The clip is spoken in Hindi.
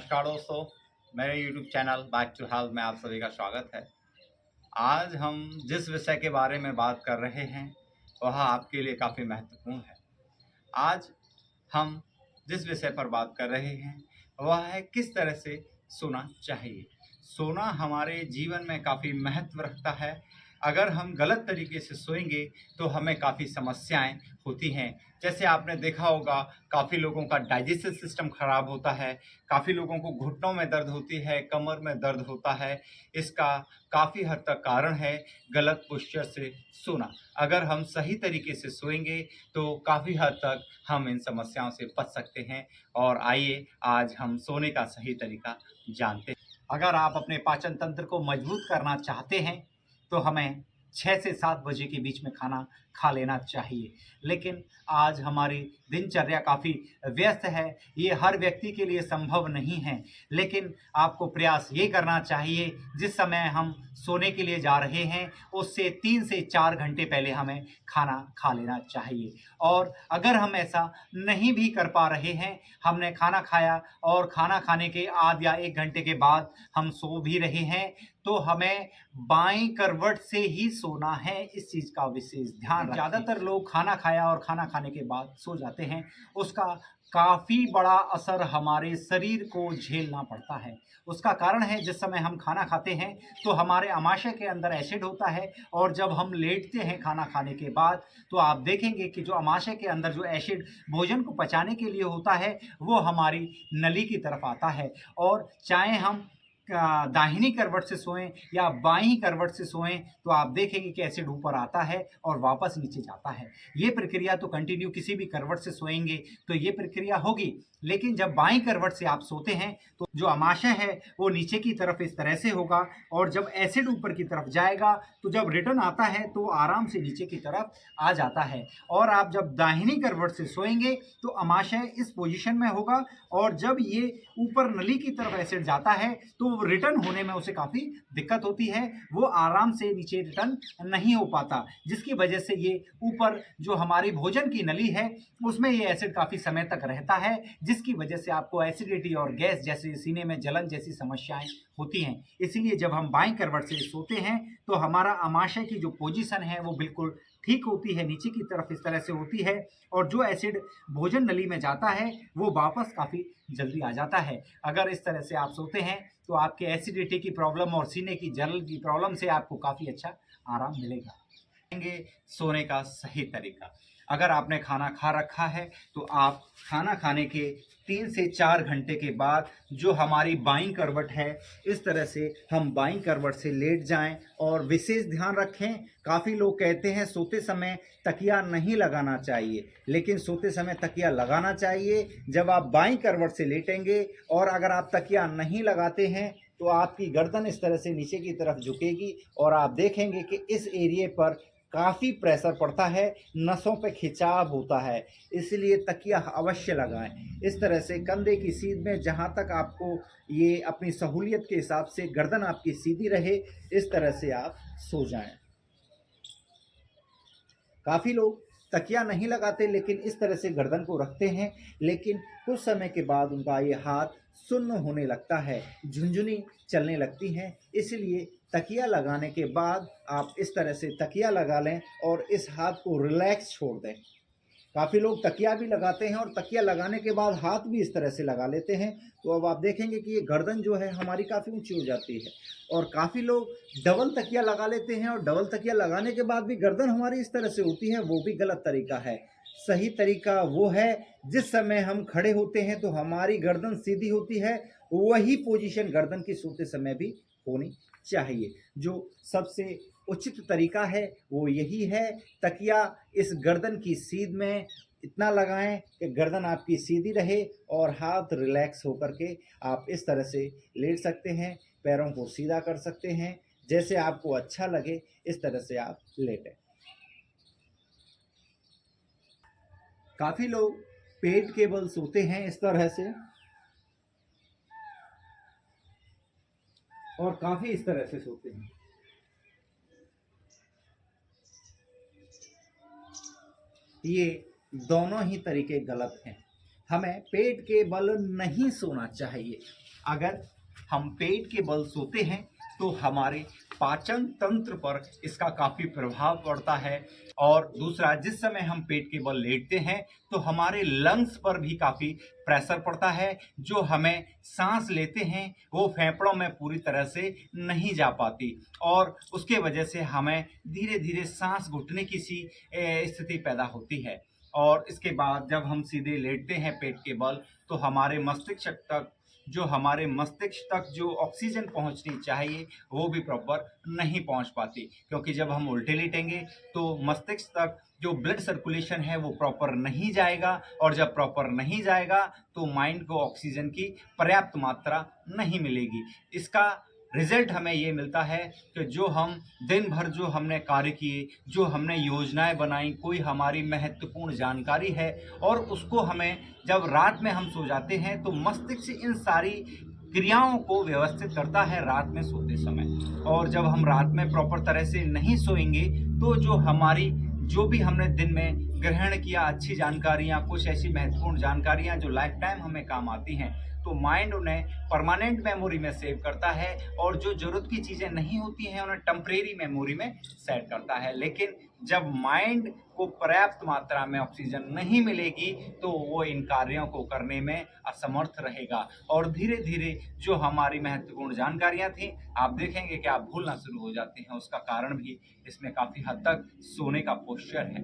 नमस्कार दोस्तों, मेरे YouTube channel back to health में आप सभी का स्वागत है। आज हम जिस विषय के बारे में बात कर रहे हैं वह आपके लिए काफ़ी महत्वपूर्ण है। आज हम जिस विषय पर बात कर रहे हैं वह है किस तरह से सोना चाहिए। सोना हमारे जीवन में काफ़ी महत्व रखता है। अगर हम गलत तरीके से सोएंगे तो हमें काफ़ी समस्याएं होती हैं। जैसे आपने देखा होगा, काफ़ी लोगों का डाइजेस्टिव सिस्टम खराब होता है, काफ़ी लोगों को घुटनों में दर्द होती है, कमर में दर्द होता है। इसका काफ़ी हद तक कारण है गलत पोस्चर से सोना। अगर हम सही तरीके से सोएंगे तो काफ़ी हद तक हम इन समस्याओं से बच सकते हैं। और आइए आज हम सोने का सही तरीका जानते हैं। अगर आप अपने पाचन तंत्र को मजबूत करना चाहते हैं तो हमें 6 से 7 बजे के बीच में खाना खा लेना चाहिए। लेकिन आज हमारी दिनचर्या काफ़ी व्यस्त है, ये हर व्यक्ति के लिए संभव नहीं है। लेकिन आपको प्रयास ये करना चाहिए, जिस समय हम सोने के लिए जा रहे हैं उससे 3 से 4 घंटे पहले हमें खाना खा लेना चाहिए। और अगर हम ऐसा नहीं भी कर पा रहे हैं, हमने खाना खाया और खाना खाने के आध या 1 घंटे के बाद हम सो भी रहे हैं, तो हमें बाईं करवट से ही सोना है। इस चीज़ का विशेष ध्यान रखें। ज़्यादातर लोग खाना खाया और खाना खाने के बाद सो जाते हैं, उसका काफ़ी बड़ा असर हमारे शरीर को झेलना पड़ता है। उसका कारण है, जिस समय हम खाना खाते हैं तो हमारे आमाशय के अंदर एसिड होता है, और जब हम लेटते हैं खाना खाने के बाद तो आप देखेंगे कि जो आमाशय के अंदर जो एसिड भोजन को पचाने के लिए होता है वो हमारी नली की तरफ आता है। और चाहे हम दाहिनी करवट से सोएं या बाईं करवट से सोएं तो आप देखेंगे कि एसिड ऊपर आता है और वापस नीचे जाता है। ये प्रक्रिया तो कंटिन्यू किसी भी करवट से सोएंगे तो ये प्रक्रिया होगी, लेकिन जब बाईं करवट से आप सोते हैं तो जो आमाशय है वो नीचे की तरफ इस तरह से होगा, और जब एसिड ऊपर की तरफ जाएगा तो जब रिटर्न आता है तो आराम से नीचे की तरफ आ जाता है। और आप जब दाहिनी करवट से सोएंगे तो आमाशय इस पोजीशन में होगा, और जब ये ऊपर नली की तरफ एसिड जाता है तो रिटर्न होने में उसे काफ़ी दिक्कत होती है, वो आराम से नीचे रिटर्न नहीं हो पाता, जिसकी वजह से ये ऊपर जो हमारी भोजन की नली है उसमें ये एसिड काफ़ी समय तक रहता है, जिसकी वजह से आपको एसिडिटी और गैस जैसे सीने में जलन जैसी समस्याएं होती हैं। इसलिए जब हम बाईं करवट से सोते हैं तो हमारा आमाशय की जो पोजीशन है वो बिल्कुल ठीक होती है, नीचे की तरफ इस तरह से होती है, और जो एसिड भोजन नली में जाता है वो वापस काफ़ी जल्दी आ जाता है। अगर इस तरह से आप सोते हैं तो आपके एसिडिटी की प्रॉब्लम और सीने की जलन की प्रॉब्लम से आपको काफ़ी अच्छा आराम मिलेगा। सोने का सही तरीका, अगर आपने खाना खा रखा है तो आप खाना खाने के 3 से 4 घंटे के बाद जो हमारी बाईं करवट है इस तरह से हम बाईं करवट से लेट जाएं, और विशेष ध्यान रखें, काफ़ी लोग कहते हैं सोते समय तकिया नहीं लगाना चाहिए, लेकिन सोते समय तकिया लगाना चाहिए जब आप बाईं करवट से लेटेंगे। और अगर आप तकिया नहीं लगाते हैं तो आपकी गर्दन इस तरह से नीचे की तरफ झुकेगी और आप देखेंगे कि इस एरिए पर काफ़ी प्रेशर पड़ता है, नसों पे खिंचाव होता है, इसलिए तकिया अवश्य लगाएं। इस तरह से कंधे की सीध में जहाँ तक आपको ये अपनी सहूलियत के हिसाब से गर्दन आपकी सीधी रहे, इस तरह से आप सो जाएं। काफ़ी लोग तकिया नहीं लगाते लेकिन इस तरह से गर्दन को रखते हैं, लेकिन कुछ समय के बाद उनका ये हाथ सुन्न होने लगता है, झुंझुनी चलने लगती हैं। इसलिए तकिया लगाने के बाद आप इस तरह से तकिया लगा लें और इस हाथ को रिलैक्स छोड़ दें। काफ़ी लोग तकिया भी लगाते हैं और तकिया लगाने के बाद हाथ भी इस तरह से लगा लेते हैं, तो अब आप देखेंगे कि ये गर्दन जो है हमारी काफ़ी ऊंची हो जाती है। और काफ़ी लोग डबल तकिया लगा लेते हैं और डबल तकिया लगाने के बाद भी गर्दन हमारी इस तरह से होती है, वो भी गलत तरीका है। सही तरीका वो है, जिस समय हम खड़े होते हैं तो हमारी गर्दन सीधी होती है, वही पोजीशन गर्दन की सोते समय भी होनी चाहिए। जो सबसे उचित तरीका है वो यही है, तकिया इस गर्दन की सीध में इतना लगाएं कि गर्दन आपकी सीधी रहे और हाथ रिलैक्स होकर के आप इस तरह से लेट सकते हैं, पैरों को सीधा कर सकते हैं, जैसे आपको अच्छा लगे इस तरह से आप लेटें। काफ़ी लोग पेट के बल सोते हैं इस तरह से, और काफ़ी इस तरह से सोते हैं। ये दोनों ही तरीके गलत हैं। हमें पेट के बल नहीं सोना चाहिए, अगर हम पेट के बल सोते हैं तो हमारे पाचन तंत्र पर इसका काफ़ी प्रभाव पड़ता है। और दूसरा, जिस समय हम पेट के बल लेटते हैं तो हमारे लंग्स पर भी काफ़ी प्रेशर पड़ता है। जो हमें सांस लेते हैं वो फेफड़ों में पूरी तरह से नहीं जा पाती और उसके वजह से हमें धीरे धीरे सांस घुटने की सी स्थिति पैदा होती है। और इसके बाद जब हम सीधे लेटते हैं पेट के बल तो हमारे मस्तिष्क तक जो ऑक्सीजन पहुंचनी चाहिए वो भी प्रॉपर नहीं पहुंच पाती, क्योंकि जब हम उल्टे लेटेंगे तो मस्तिष्क तक जो ब्लड सर्कुलेशन है वो प्रॉपर नहीं जाएगा और जब प्रॉपर नहीं जाएगा तो माइंड को ऑक्सीजन की पर्याप्त मात्रा नहीं मिलेगी। इसका रिजल्ट हमें ये मिलता है कि जो हम दिन भर जो हमने कार्य किए, जो हमने योजनाएं बनाई, कोई हमारी महत्वपूर्ण जानकारी है और उसको हमें जब रात में हम सो जाते हैं तो मस्तिष्क इन सारी क्रियाओं को व्यवस्थित करता है रात में सोते समय। और जब हम रात में प्रॉपर तरह से नहीं सोएंगे तो जो भी हमने दिन में ग्रहण किया अच्छी जानकारियां, कुछ ऐसी महत्वपूर्ण जानकारियां जो लाइफ टाइम हमें काम आती हैं, तो माइंड उन्हें परमानेंट मेमोरी में सेव करता है और जो ज़रूरत की चीज़ें नहीं होती हैं उन्हें टेम्परेरी मेमोरी में सेट करता है। लेकिन जब माइंड को पर्याप्त मात्रा में ऑक्सीजन नहीं मिलेगी तो वो इन कार्यों को करने में असमर्थ रहेगा और धीरे धीरे जो हमारी महत्वपूर्ण जानकारियां थी आप देखेंगे कि आप भूलना शुरू हो जाते हैं। उसका कारण भी इसमें काफ़ी हद तक सोने का पोस्चर है।